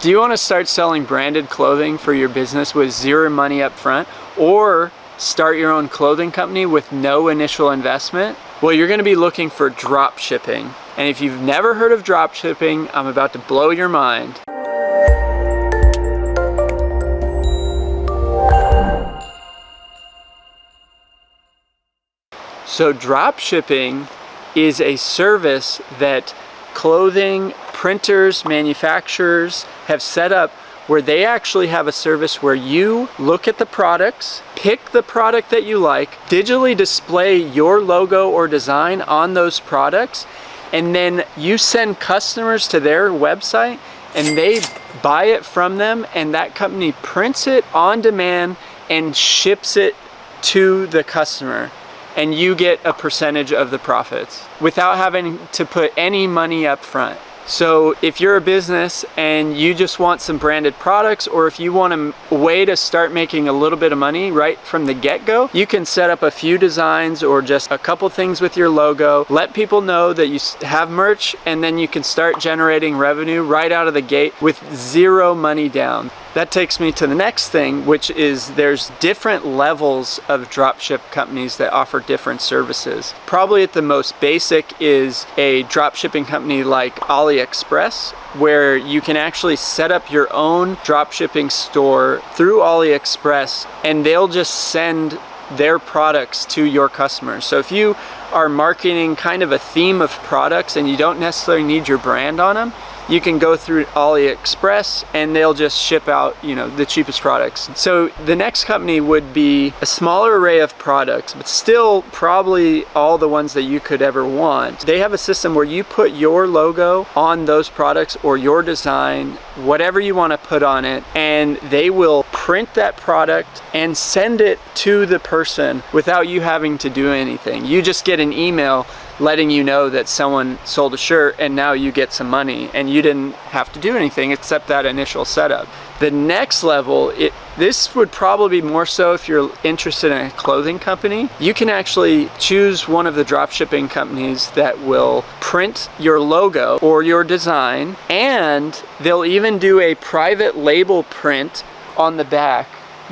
Do you want to start selling branded clothing for your business with zero money up front, or start your own clothing company with no initial investment? Well, you're going to be looking for drop shipping. And if you've never heard of drop shipping, I'm about to blow your mind. So drop shipping is a service that clothing printers, manufacturers have set up, where they actually have a service where you look at the products, pick the product that you like, digitally display your logo or design on those products, and then you send customers to their website and they buy it from them, and that company prints it on demand and ships it to the customer, and you get a percentage of the profits without having to put any money up front. So if you're a business and you just want some branded products, or if you want a way to start making a little bit of money right from the get-go, you can set up a few designs or just a couple things with your logo, let people know that you have merch, and then you can start generating revenue right out of the gate with zero money down. That takes me to the next thing, which is there's different levels of dropship companies that offer different services. Probably at the most basic is a dropshipping company like AliExpress, where you can actually set up your own dropshipping store through AliExpress, and they'll just send their products to your customers. So if you are marketing kind of a theme of products and you don't necessarily need your brand on them, you can go through AliExpress and they'll just ship out, the cheapest products. So the next company would be a smaller array of products, but still probably all the ones that you could ever want. They have a system where you put your logo on those products or your design, whatever you want to put on it, and they will print that product and send it to the person without you having to do anything. You just get an email letting you know that someone sold a shirt and now you get some money, and you didn't have to do anything except that initial setup. The next level, this would probably be more so if you're interested in a clothing company. You can actually choose one of the dropshipping companies that will print your logo or your design, and they'll even do a private label print on the back,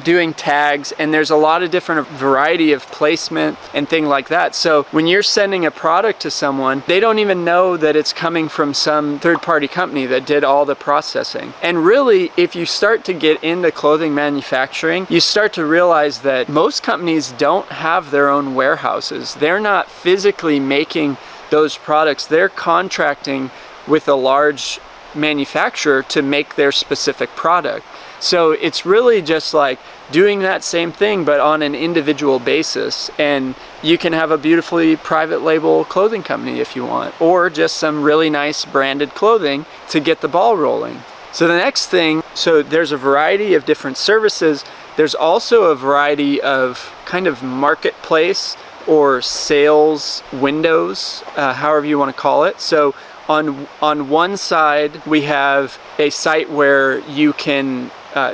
doing tags, and there's a lot of different variety of placement and thing like that. So when you're sending a product to someone, they don't even know that it's coming from some third-party company that did all the processing. And really, if you start to get into clothing manufacturing, you start to realize that most companies don't have their own warehouses. They're not physically making those products. They're contracting with a large manufacturer to make their specific product. So it's really just like doing that same thing, but on an individual basis. And you can have a beautifully private label clothing company if you want, or just some really nice branded clothing to get the ball rolling. So the next thing, so there's a variety of different services. There's also a variety of kind of marketplace or sales windows, however you want to call it. So on one side, we have a site where you can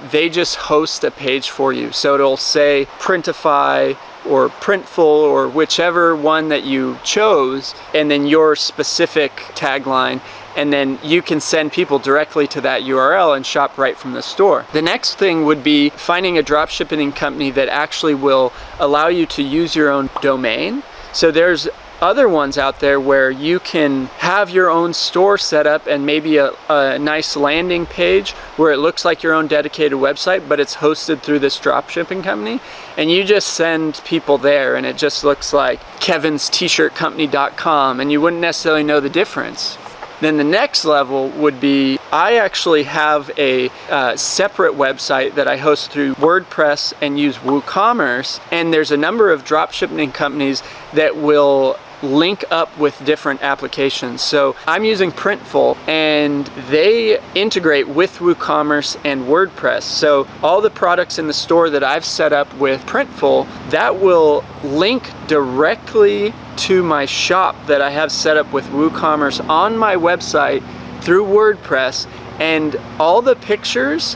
they just host a page for you. So it'll say Printify or Printful or whichever one that you chose, and then your specific tagline, and then you can send people directly to that URL and shop right from the store. The next thing would be finding a dropshipping company that actually will allow you to use your own domain. So there's other ones out there where you can have your own store set up and maybe a nice landing page where it looks like your own dedicated website, but it's hosted through this dropshipping company, and you just send people there and it just looks like kevinstshirtcompany.com, and you wouldn't necessarily know the difference. Then the next level would be, I actually have a separate website that I host through WordPress and use WooCommerce, and there's a number of dropshipping companies that will link up with different applications. So I'm using Printful, and they integrate with WooCommerce and WordPress. So all the products in the store that I've set up with Printful, that will link directly to my shop that I have set up with WooCommerce on my website through WordPress, and all the pictures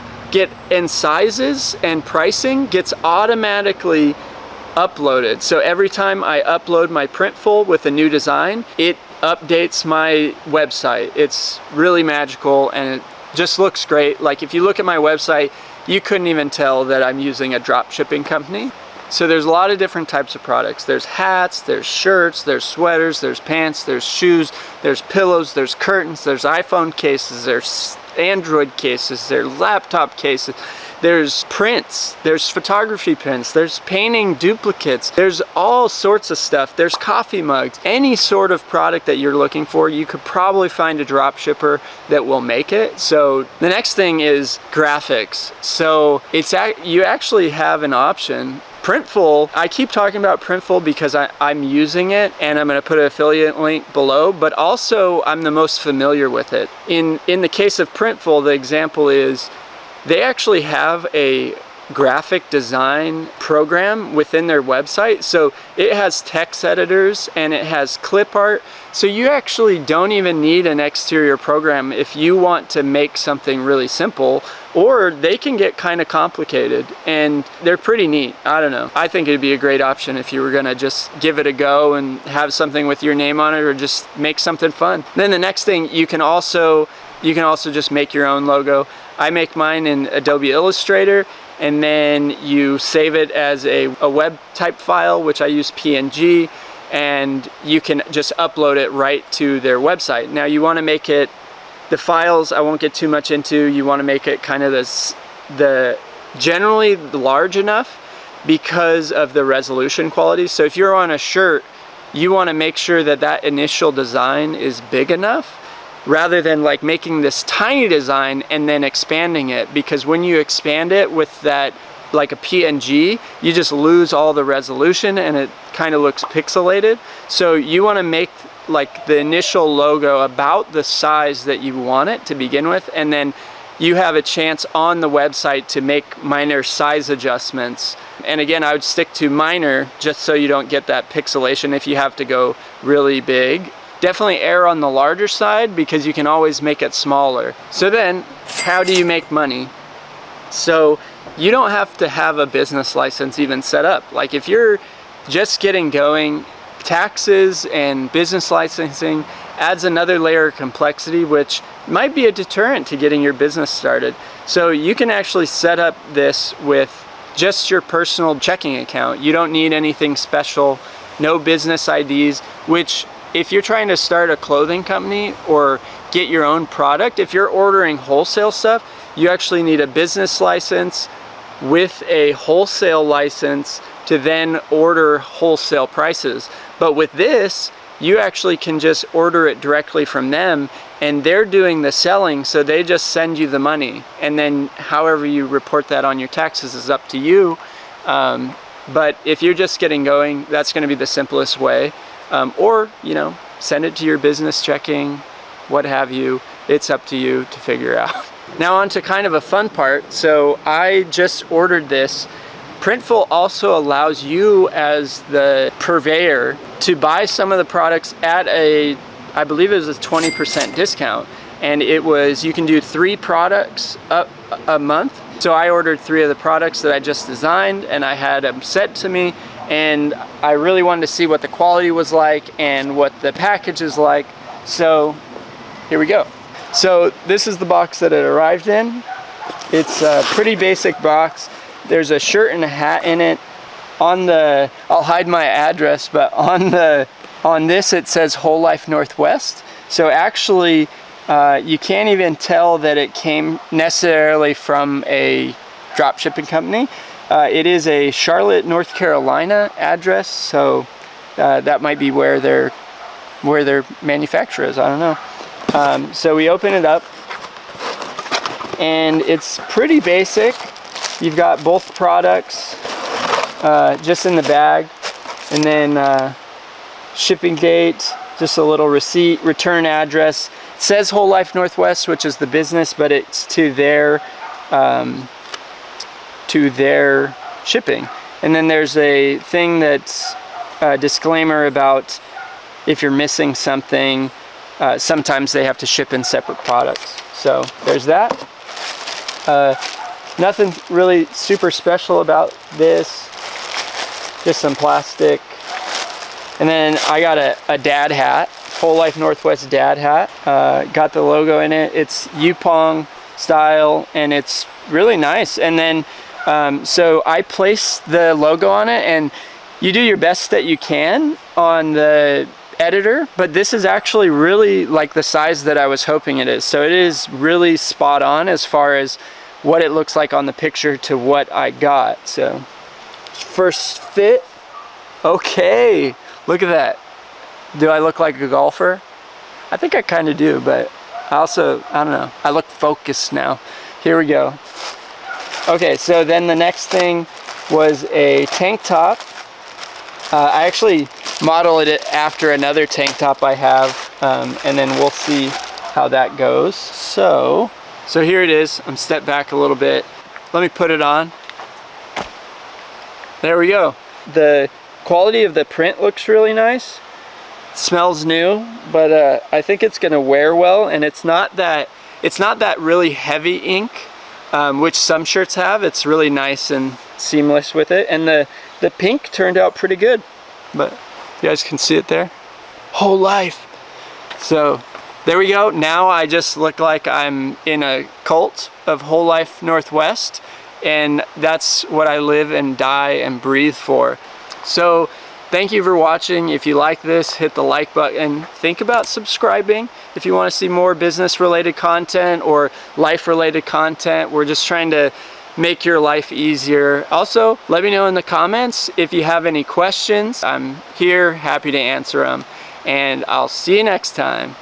and sizes and pricing gets automatically uploaded. So every time I upload my Printful with a new design, it updates my website. It's really magical, and just looks great. Like if you look at my website, you couldn't even tell that I'm using a drop shipping company. So there's a lot of different types of products. There's hats, there's shirts, there's sweaters, there's pants, there's shoes, there's pillows, there's curtains, there's iPhone cases, there's Android cases, there's laptop cases, there's prints, there's photography prints, there's painting duplicates, there's all sorts of stuff. There's coffee mugs. Any sort of product that you're looking for, you could probably find a drop shipper that will make it. So the next thing is graphics. So you actually have an option. Printful, I keep talking about Printful because I'm using it, and I'm going to put an affiliate link below, but also I'm the most familiar with it. In the case of Printful, the example is they actually have a graphic design program within their website. So it has text editors and it has clip art. So you actually don't even need an exterior program if you want to make something really simple, or they can get kind of complicated and they're pretty neat. I don't know. I think it'd be a great option if you were gonna just give it a go and have something with your name on it, or just make something fun. Then the next thing, you can also just make your own logo. I make mine in Adobe Illustrator, and then you save it as a web type file, which I use PNG, and you can just upload it right to their website. Now you want to make it, the files I won't get too much into, you want to make it kind of generally large enough because of the resolution quality. So if you're on a shirt, you want to make sure that that initial design is big enough, rather than like making this tiny design and then expanding it, because when you expand it with that like a PNG, you just lose all the resolution and it kind of looks pixelated. So you want to make like the initial logo about the size that you want it to begin with, and then you have a chance on the website to make minor size adjustments. And again, I would stick to minor just so you don't get that pixelation if you have to go really big. Definitely err on the larger side because you can always make it smaller. So then, how do you make money? So you don't have to have a business license even set up. Like if you're just getting going, taxes and business licensing adds another layer of complexity, which might be a deterrent to getting your business started. So you can actually set up this with just your personal checking account. You don't need anything special, no business IDs, which if you're trying to start a clothing company or get your own product, if you're ordering wholesale stuff, you actually need a business license with a wholesale license to then order wholesale prices. But with this, you actually can just order it directly from them, and they're doing the selling, so they just send you the money. And then however you report that on your taxes is up to you. But if you're just getting going, that's going to be the simplest way. Or, you know, send it to your business checking, what have you. It's up to you to figure out. Now on to kind of a fun part. So I just ordered this. Printful also allows you as the purveyor to buy some of the products at I believe it was a 20% discount. And it was, you can do 3 products a month. So I ordered 3 of the products that I just designed, and I had them sent to me. And I really wanted to see what the quality was like and what the package is like. So here we go. So this is the box that it arrived in. It's a pretty basic box. There's a shirt and a hat in it. I'll hide my address, but on this it says Whole Life Northwest. So actually you can't even tell that it came necessarily from a drop shipping company. It is a Charlotte, North Carolina address, so that might be where their manufacturer is. I don't know. So we open it up, and it's pretty basic. You've got both products just in the bag, and then shipping date, just a little receipt, return address. It says Whole Life Northwest, which is the business, but it's to their shipping. And then there's a thing that's a disclaimer about if you're missing something, sometimes they have to ship in separate products. So there's that. Nothing really super special about this, just some plastic. And then I got a dad hat, Whole Life Northwest dad hat. Got the logo in it. It's Yupong style, and it's really nice. And then so I place the logo on it, and you do your best that you can on the editor, but this is actually really like the size that I was hoping it is. So it is really spot on as far as what it looks like on the picture to what I got. So first fit, okay, look at that. Do I look like a golfer? I think I kind of do, but I don't know, I look focused now. Here we go. Okay, so then the next thing was a tank top. I actually modeled it after another tank top I have, and then we'll see how that goes. So here it is. I'm stepped back a little bit. Let me put it on. There we go. The quality of the print looks really nice. It smells new, but I think it's gonna wear well, and it's not that really heavy ink, which some shirts have. It's really nice and seamless with it, and the pink turned out pretty good. But you guys can see it there. Whole life. So there we go. Now I just look like I'm in a cult of Whole Life Northwest, and that's what I live and die and breathe for. So thank you for watching. If you like this, hit the like button. Think about subscribing if you want to see more business related content or life related content. We're just trying to make your life easier. Also, let me know in the comments if you have any questions. I'm here, happy to answer them, and I'll see you next time.